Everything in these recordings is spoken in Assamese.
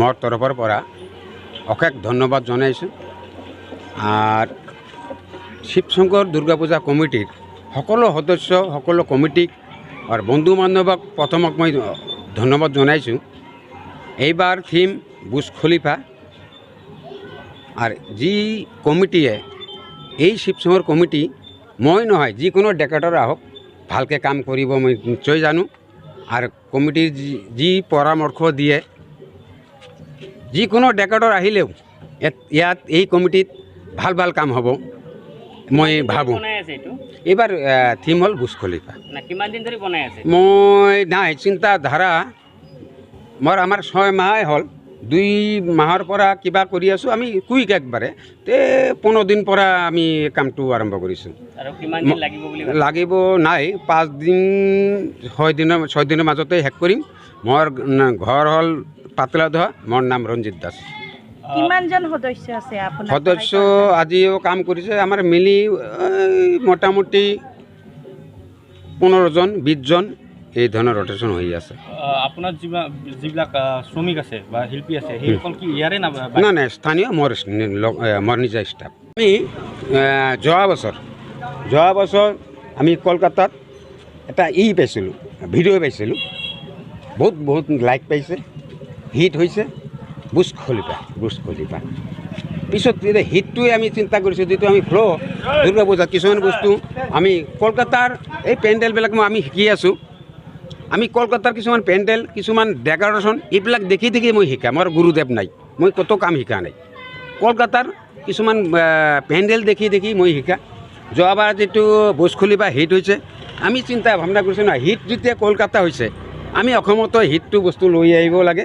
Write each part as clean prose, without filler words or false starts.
মোৰ তৰফৰ পৰা অশেষ ধন্যবাদ জনাইছোঁ। আৰ শিৱশংকৰ দুৰ্গা পূজা কমিটিৰ সকলো সদস্য সকলো কমিটিক আৰু বন্ধু বান্ধৱক প্ৰথমক মই ধন্যবাদ জনাইছোঁ। এইবাৰ থিম বুৰ্জ খলিফা আৰু যি কমিটিয়ে এই শিৱশংকৰ কমিটি মই নহয় যিকোনো ডেকাৰৰ আহক ভালকৈ কাম কৰিব মই নিশ্চয় জানো। আৰু কমিটিৰ যি পৰামৰ্শ দিয়ে যিকোনো ডেকাৰৰ আহিলেও ইয়াত এই কমিটিত ভাল ভাল কাম হ'ব মই ভাবোঁ। এইবাৰ থিম হ'ল বুৰ্জ খলিফা। কিমান দিন ধৰি বনাই আছে? মই নাই চিন্তাধাৰা মোৰ আমাৰ 6 মাহেই হ'ল। 2 মাহৰ পৰা কিবা কৰি আছোঁ আমি কুইক একবাৰে 15 দিন পৰা আমি কামটো আৰম্ভ কৰিছোঁ। আৰু কিমান দিন লাগিব বুলি লাগিব নাই 5 দিন 6 দিনৰ মাজতে শেষ কৰিম। মোৰ ঘৰ হ'ল পাতলাধোৱা, মোৰ নাম ৰঞ্জিত দাস। কিমানজন সদস্য আছে আপোনাৰ? সদস্য আজিও কাম কৰিছে আমাৰ মিলি মোটামুটি 15জন 20জন এই ধৰণৰ ৰটেশ্যন হৈ আছে। আপোনাৰ যিবিলাক শ্ৰমিক আছে বা শিল্পী আছে সেইসকল কি ইয়াৰে না নাই স্থানীয় মোৰ নিজা ষ্টাফ। আমি যোৱা বছৰ আমি কলকাতাত এটা পাইছিলোঁ ভিডিঅ' পাইছিলোঁ, বহুত লাইক পাইছে, হিট হৈছে বুৰ্জ খলিফা। পিছত হিটটোৱে আমি চিন্তা কৰিছোঁ যিটো আমি দুৰ্গা পূজাত কিছুমান বস্তু আমি কলকাতাৰ এই পেণ্ডেলবিলাক আমি শিকি আছোঁ। আমি কলকাতাৰ কিছুমান পেণ্ডেল কিছুমান ডেক'ৰেশ্যন এইবিলাক দেখি মই শিকা। মোৰ গুৰুদেৱ নাই, মই কত কাম শিকা নাই। কলকাতাৰ কিছুমান পেণ্ডেল দেখি মই শিকা। যোৱাবাৰ যিটো বুৰ্জ খলিফা হিট হৈছে আমি চিন্তা ভাৱনা কৰিছোঁ না, হিট যেতিয়া কলকাতা হৈছে আমি অসমতো হিটটো বস্তু লৈ আহিব লাগে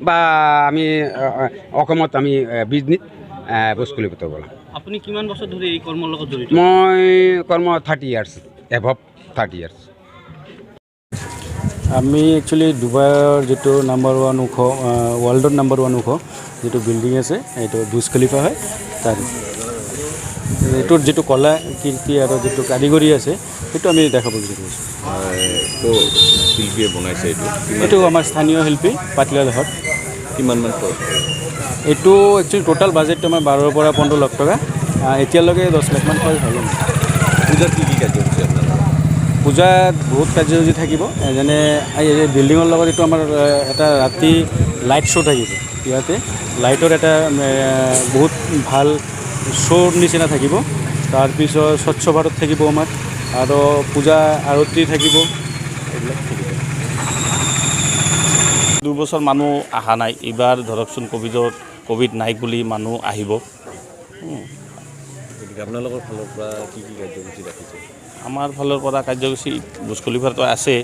বা আমি অসমত আমি বিজনেছ বুৰ্জ খলিফাটো বনাম। আপুনি কিমান বছৰ ধৰি এই কৰ্মৰ লগত জড়িত? মই কৰ্ম 30 ইয়াৰ্ছ এভভ 30 ইয়াৰ্ছ। আমি একচুৱেলি ডুবাইৰ যিটো #1 ওখ ৱৰ্ল্ডৰ #1 ওখ যিটো বিল্ডিং আছে এইটো বুৰ্জ খলিফা হয়। তাৰ এইটোৰ যিটো কলা কীৰ্তি আৰু যিটো কাৰিকৰী আছে সেইটো আমি দেখাব বিচাৰিছোঁ। শিল্পীয়ে বনাইছে এইটো আমাৰ স্থানীয় শিল্পী পাতলাধোৱাত। কিমানমান খৰচ? এইটো একচুৱেলি টোটেল বাজেটটো আমাৰ 12 পৰা 15 লাখ টকা। এতিয়ালৈকে 10 লাখমান খৰচ হ'ল। পূজাত কি কাৰ্যসূচী আপোনাৰ? পূজাত বহুত কাৰ্যসূচী থাকিব, যেনে এই বিল্ডিঙৰ লগত এইটো আমাৰ এটা ৰাতি লাইট শ্ব' থাকিব। ইয়াতে লাইটৰ এটা বহুত ভাল শ্ব'ৰ নিচিনা থাকিব। তাৰপিছত স্বচ্ছ ভাৰত থাকিব আমাৰ, আৰু পূজা আৰতি থাকিব, এইবিলাক থাকিব। 2 বছৰ মানুহ অহা নাই। এইবাৰ ধৰকচোন ক'ভিড নাই বুলি মানুহ আহিব। গতিকে আপোনালোকৰ ফালৰ পৰা কি কাৰ্যসূচী ৰাখিছে? আমাৰ ফালৰ পৰা কাৰ্যসূচী বুৰ্জ খলিফাটো আছে।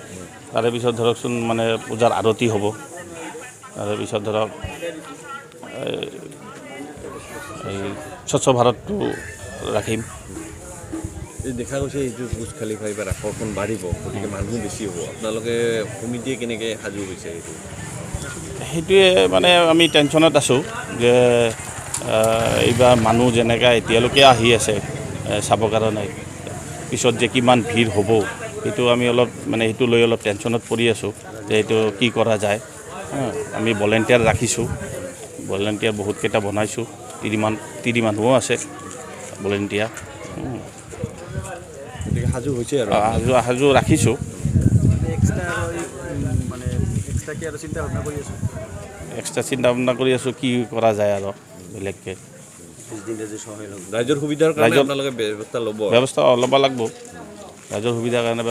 তাৰে পিছত ধৰকচোন মানে পূজাৰ আৰতি হ'ব। তাৰে পিছত ধৰক এই স্বচ্ছ ভাৰতটো ৰাখিম। দেখা গৈছে এইটো বুৰ্জ খলিফা এইবাৰ আকৰ্ষণ বাঢ়িব, গতিকে মানুহ বেছি হ'ব। আপোনালোকে কমিটিয়ে কেনেকৈ সাজু হৈছে এইটো? সেইটোৱে মানে আমি টেনশ্যনত আছোঁ যে এইবাৰ মানুহ যেনেকৈ এতিয়ালৈকে আহি আছে চাবৰ কাৰণে, পিছত যে কিমান ভিৰ হ'ব সেইটো আমি অলপ মানে সেইটো লৈ অলপ টেনশ্যনত পৰি আছোঁ যে এইটো কি কৰা যায়। আমি ভলেণ্টিয়াৰ ৰাখিছোঁ, ভলেণ্টিয়াৰ বহুতকেইটা বনাইছোঁ। 30 মানুহো আছে ভলেণ্টিয়াৰ। গতিকে সাজু হৈছে আৰু সাজু ৰাখিছোঁ। এক্সট্ৰা চিন্তা ভাৱনা কৰি আছোঁ কি কৰা যায় আৰু বেলেগকৈ। ৰাইজৰ সুবিধাৰ কাৰণে আপোনালোকে ব্যৱস্থা ল'ব ল'ব লাগিব। ৰাইজৰ সুবিধাৰ কাৰণে